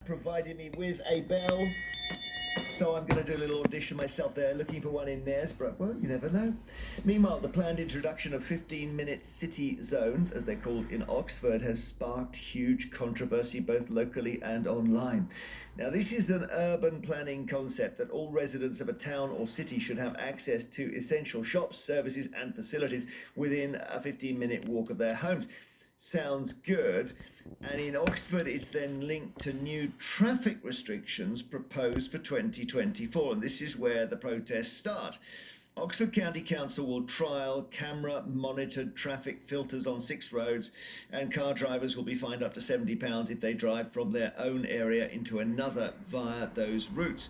provided me with a bell. So I'm going to do a little audition myself there, looking for one in Knaresborough. Well, you never know. Meanwhile, the planned introduction of 15-minute city zones, as they're called in Oxford, has sparked huge controversy both locally and online. Now, this is an urban planning concept that all residents of a town or city should have access to essential shops, services, and facilities within a 15-minute walk of their homes. Sounds good. And in Oxford, it's then linked to new traffic restrictions proposed for 2024. And this is where the protests start. Oxford County Council will trial camera-monitored traffic filters on 6 roads, and car drivers will be fined up to £70 if they drive from their own area into another via those routes.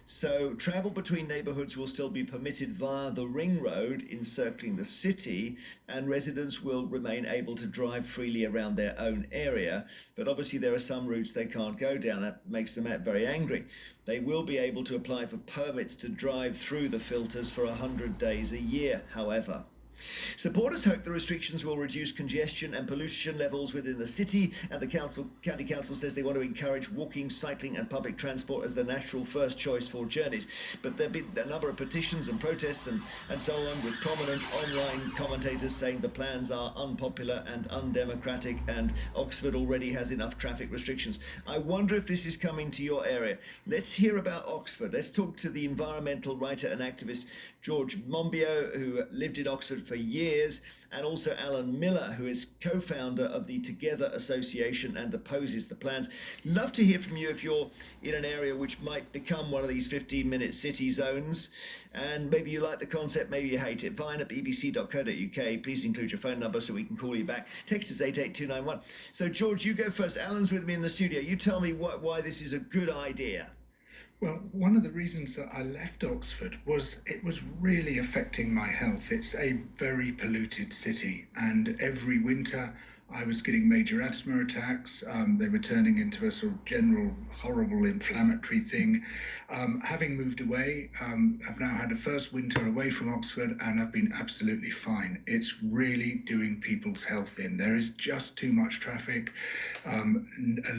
So travel between neighbourhoods will still be permitted via the ring road encircling the city, and residents will remain able to drive freely around their own area. But obviously there are some routes they can't go down. That makes them very angry. They will be able to apply for permits to drive through the filters for 100 days a year, however. Supporters hope the restrictions will reduce congestion and pollution levels within the city, and the county council says they want to encourage walking, cycling and public transport as the natural first choice for journeys. But there have been a number of petitions and protests and so on, with prominent online commentators saying the plans are unpopular and undemocratic, and Oxford already has enough traffic restrictions. I wonder if this is coming to your area. Let's hear about Oxford. Let's talk to the environmental writer and activist George Monbiot, who lived in Oxford for years, and also Alan Miller, who is co-founder of the Together Association and opposes the plans. Love to hear from you if you're in an area which might become one of these 15-minute city zones, and maybe you like the concept, maybe you hate it. Vine at bbc.co.uk. Please include your phone number so we can call you back. Text us 88291. So George, you go first. Alan's with me in the studio. You tell me why this is a good idea. Well, one of the reasons that I left Oxford was it was really affecting my health. It's a very polluted city, and every winter I was getting major asthma attacks. They were turning into a sort of general horrible inflammatory thing. Having moved away, I've now had a first winter away from Oxford, and I've been absolutely fine. It's really doing people's health in. There is just too much traffic.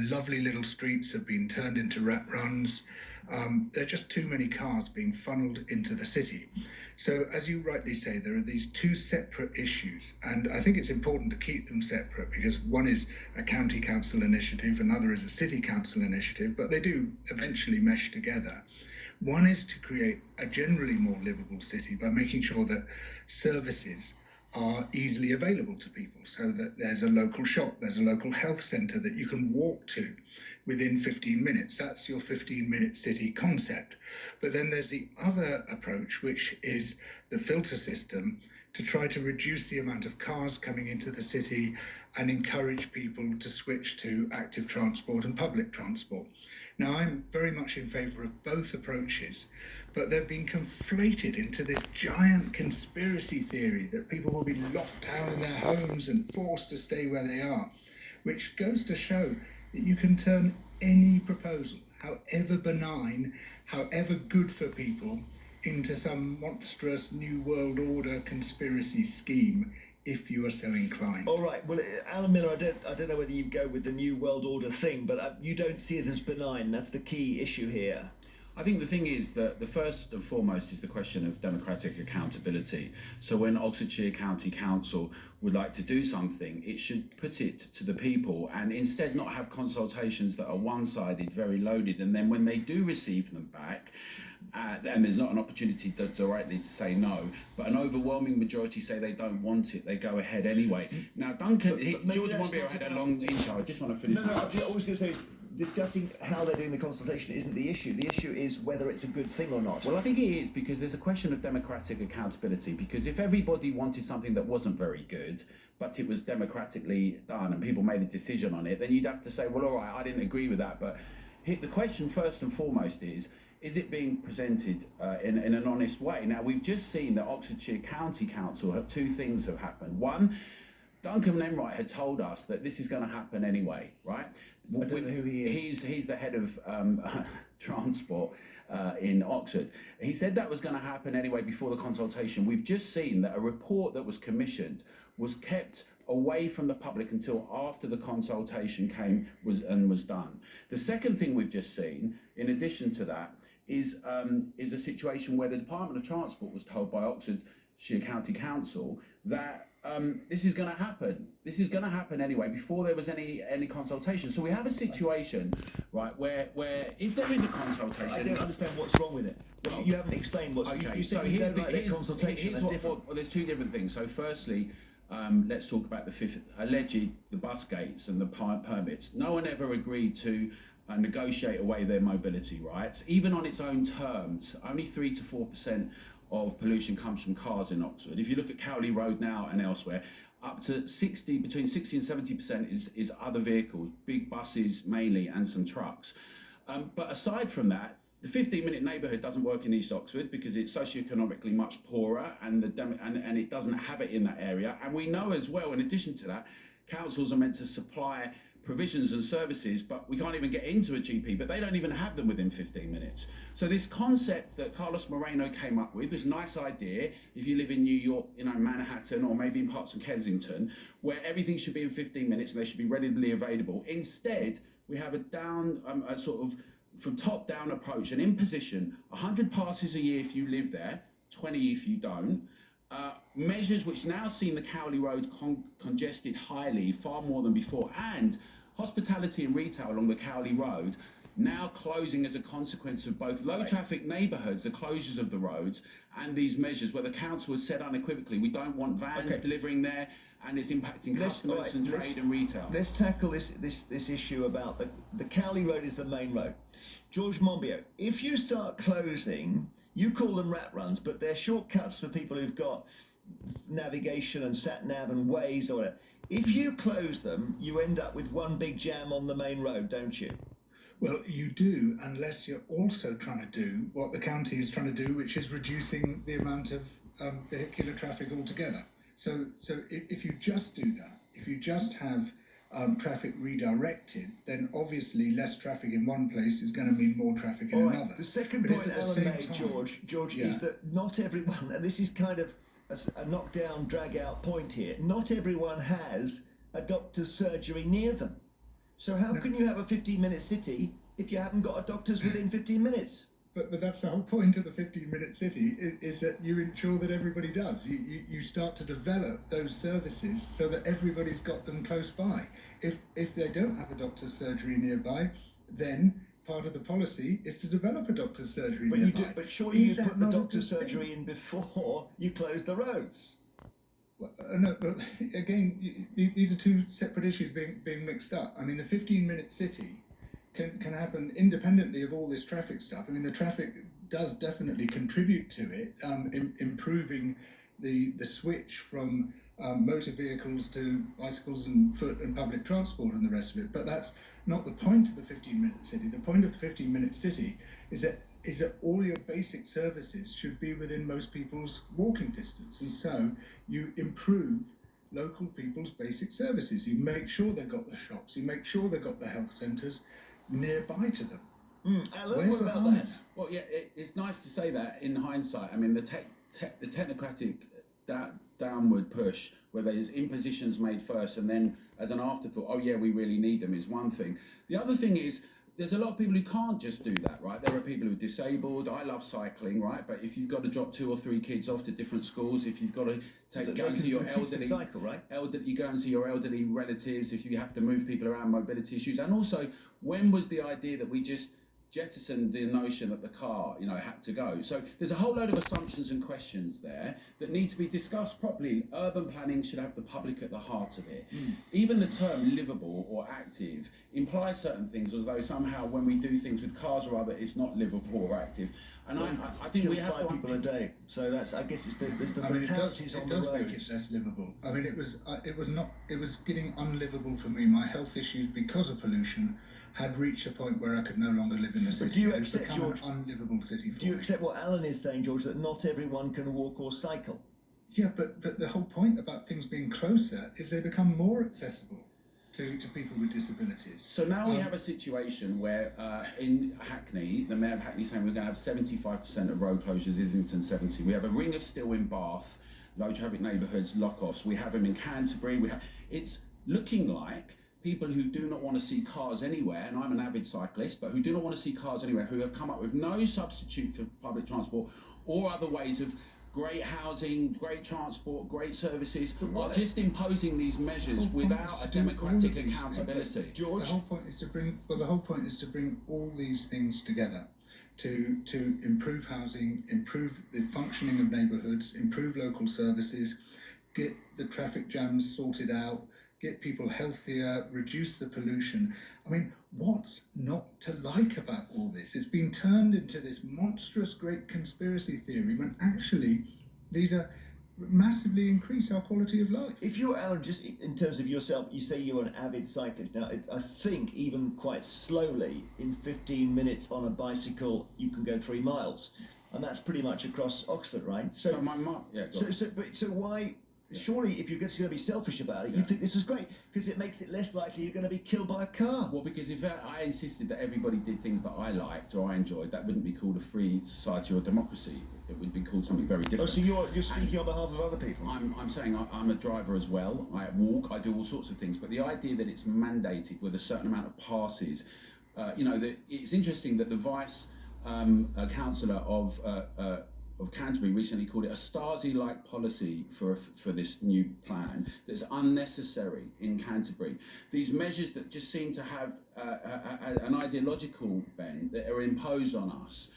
Lovely little streets have been turned into rat runs. There are just too many cars being funneled into the city. So, as you rightly say, there are these two separate issues, and I think it's important to keep them separate because one is a county council initiative, another is a city council initiative, but they do eventually mesh together. One is to create a generally more livable city by making sure that services are easily available to people, so that there's a local shop, there's a local health centre that you can walk to within 15 minutes. That's your 15-minute city concept. But then there's the other approach, which is the filter system, to try to reduce the amount of cars coming into the city and encourage people to switch to active transport and public transport. Now, I'm very much in favour of both approaches, but they've been conflated into this giant conspiracy theory that people will be locked down in their homes and forced to stay where they are, which goes to show that you can turn any proposal, however benign, however good for people, into some monstrous New World Order conspiracy scheme if you are so inclined. All right. Well, Alan Miller, I don't know whether you go with the New World Order thing, but you don't see it as benign. That's the key issue here. I think the thing is that the first and foremost is the question of democratic accountability. So when Oxfordshire County Council would like to do something, it should put it to the people and instead not have consultations that are one-sided, very loaded, and then when they do receive them back, and there's not an opportunity to directly to say no, but an overwhelming majority say they don't want it, they go ahead anyway. Now, Duncan, George Monbiot had a long intro. I just want to finish. No, I was going to say discussing how they're doing the consultation isn't the issue. The issue is whether it's a good thing or not. Well, I think it is, because there's a question of democratic accountability, because if everybody wanted something that wasn't very good, but it was democratically done and people made a decision on it, then you'd have to say, well, all right, I didn't agree with that. But the question first and foremost is it being presented in an honest way? Now, we've just seen that Oxfordshire County Council, two things have happened. One, Duncan Enright had told us that this is going to happen anyway, right? I don't know who he is. He's the head of transport in Oxford. He said that was going to happen anyway before the consultation. We've just seen that a report that was commissioned was kept away from the public until after the consultation was done. The second thing we've just seen, in addition to that, is a situation where the Department of Transport was told by Oxfordshire County Council that this is going to happen. This is going to happen anyway before there was any consultation. So we have a situation, right, where if there is a consultation, I don't understand what's wrong with it. You haven't explained what's. Okay, you so said you don't like that consultation. That's different. Well, there's two different things. So firstly, let's talk about the bus gates and the permits. No one ever agreed to negotiate away their mobility rights, even on its own terms. Only 3 to 4% of pollution comes from cars in Oxford. If you look at Cowley Road now and elsewhere, up to between 60 and 70% is other vehicles, big buses mainly, and some trucks. But aside from that, the 15-minute neighbourhood doesn't work in East Oxford because it's socioeconomically much poorer, and it doesn't have it in that area. And we know as well, in addition to that, councils are meant to supply provisions and services, but we can't even get into a GP, but they don't even have them within 15 minutes. So this concept that Carlos Moreno came up with was a nice idea if you live in New York, Manhattan, or maybe in parts of Kensington, where everything should be in 15 minutes and they should be readily available. Instead, we have a sort of from top down approach, an imposition, 100 passes a year if you live there, 20 if you don't. Measures which now seen the Cowley Road congested highly, far more than before, and hospitality and retail along the Cowley Road now closing as a consequence of both low traffic neighbourhoods, the closures of the roads, and these measures where the council has said unequivocally, we don't want vans delivering there, and it's impacting customers and trade and retail. Let's tackle this issue about the Cowley Road is the main road. George Monbiot, if you start closing, you call them rat runs, but they're shortcuts for people who've got navigation and sat-nav and Waze or whatever. If you close them, you end up with one big jam on the main road, don't you? Well, you do, unless you're also trying to do what the county is trying to do, which is reducing the amount of vehicular traffic altogether. So if you just do that, if you just have traffic redirected, then obviously less traffic in one place is going to mean more traffic in another. The second point Alan made, George, is that not everyone, and this is kind of a knock-down, drag-out point here, not everyone has a doctor's surgery near them. So how can you have a 15-minute city if you haven't got a doctor's within 15 minutes? But that's the whole point of the 15-minute city, is that you ensure that everybody does. You start to develop those services so that everybody's got them close by. If they don't have a doctor's surgery nearby, then part of the policy is to develop a doctor's surgery nearby. But surely you put the doctor's surgery in before you close the roads. Well, no, but again, these are two separate issues being mixed up. I mean, the 15-minute city can happen independently of all this traffic stuff. I mean, the traffic does definitely contribute to it, improving the switch from motor vehicles to bicycles and foot and public transport and the rest of it. But that's not the point of the 15-minute city. The point of the 15-minute city is that all your basic services should be within most people's walking distance. And so you improve local people's basic services. You make sure they've got the shops. You make sure they've got the health centres nearby to them. Alan, what about that? Well, yeah, it's nice to say that in hindsight. I mean, the technocratic downward push, where there's impositions made first and then as an afterthought, oh yeah, we really need them, is one thing. The other thing is, there's a lot of people who can't just do that, right? There are people who are disabled. I love cycling, right? But if you've got to drop 2 or 3 kids off to different schools, if you've got to go and see your elderly, cycle, right? You go and see your elderly relatives, if you have to move people around, mobility issues. And also, when was the idea that we just jettisoned the notion that the car, had to go? So there's a whole load of assumptions and questions there that need to be discussed properly. Urban planning should have the public at the heart of it. Even the term livable or active implies certain things, as though somehow when we do things with cars or other, it's not livable or active. And I think we have 5 people a day. So that's, I guess, there's the fatalities on the road. It does make it less livable. I mean, it was getting unlivable for me. My health issues because of pollution had reached a point where I could no longer live in the city. Do you accept, George, an unlivable city for Do you accept what Alan is saying, George, that not everyone can walk or cycle? Yeah, but the whole point about things being closer is they become more accessible to people with disabilities. So now we have a situation where in Hackney, the Mayor of Hackney saying we're going to have 75% of road closures, Islington 70. We have a ring of steel in Bath, low traffic neighbourhoods, lock-offs. We have them in Canterbury. It's looking like people who do not want to see cars anywhere, and I'm an avid cyclist, but who do not want to see cars anywhere, who have come up with no substitute for public transport or other ways of great housing, great transport, great services, are just imposing these measures without a democratic accountability. George? The whole point is to bring all these things together. To improve housing, improve the functioning of neighbourhoods, improve local services, get the traffic jams sorted out, get people healthier, reduce the pollution. I mean, what's not to like about all this? It's been turned into this monstrous great conspiracy theory when actually these are massively increase our quality of life. If you're, Alan, just in terms of yourself, you say you're an avid cyclist. Now, I think even quite slowly, in 15 minutes on a bicycle, you can go 3 miles. And that's pretty much across Oxford, right? So my mum, yeah, go on. So why? Surely, if you're just going to be selfish about it, you'd think this was great because it makes it less likely you're going to be killed by a car. Well, because if I insisted that everybody did things that I liked or I enjoyed, that wouldn't be called a free society or democracy. It would be called something very different. Oh, so you're speaking on behalf of other people? I'm saying I'm a driver as well. I walk, I do all sorts of things. But the idea that it's mandated with a certain amount of passes, it's interesting that the vice councillor of Canterbury recently called it a Stasi-like policy for this new plan that's unnecessary in Canterbury. These measures that just seem to have an ideological bent that are imposed on us.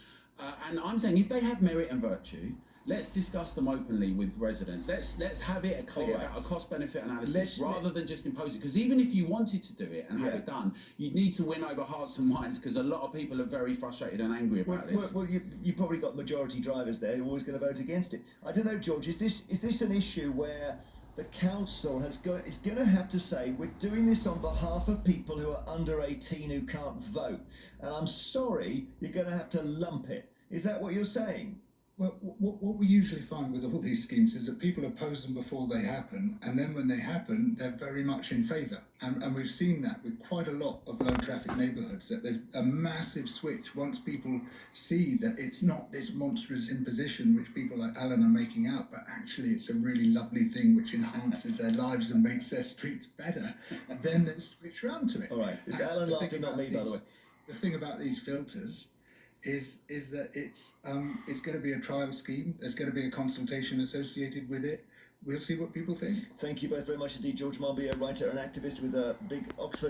And I'm saying if they have merit and virtue, let's discuss them openly with residents. Let's have it clear about a cost-benefit analysis rather than just impose it. Because even if you wanted to do it and have it done, you'd need to win over hearts and minds because a lot of people are very frustrated and angry about this. Well, you probably got majority drivers there who are always going to vote against it. I don't know, George. Is this an issue where the council is going to have to say we're doing this on behalf of people who are under 18 who can't vote, and I'm sorry, you're going to have to lump it. Is that what you're saying? Well, what we usually find with all these schemes is that people oppose them before they happen, and then when they happen, they're very much in favour. And we've seen that with quite a lot of low traffic neighbourhoods, that there's a massive switch once people see that it's not this monstrous imposition which people like Alan are making out, but actually it's a really lovely thing which enhances their lives and makes their streets better, then they switch around to it. All right, it's Alan laughing, not me, by the way. The thing about these filters is that it's going to be a trial scheme. There's going to be a consultation associated with it. We'll see what people think. Thank you both very much indeed. George Monbiot, writer and activist with a big Oxford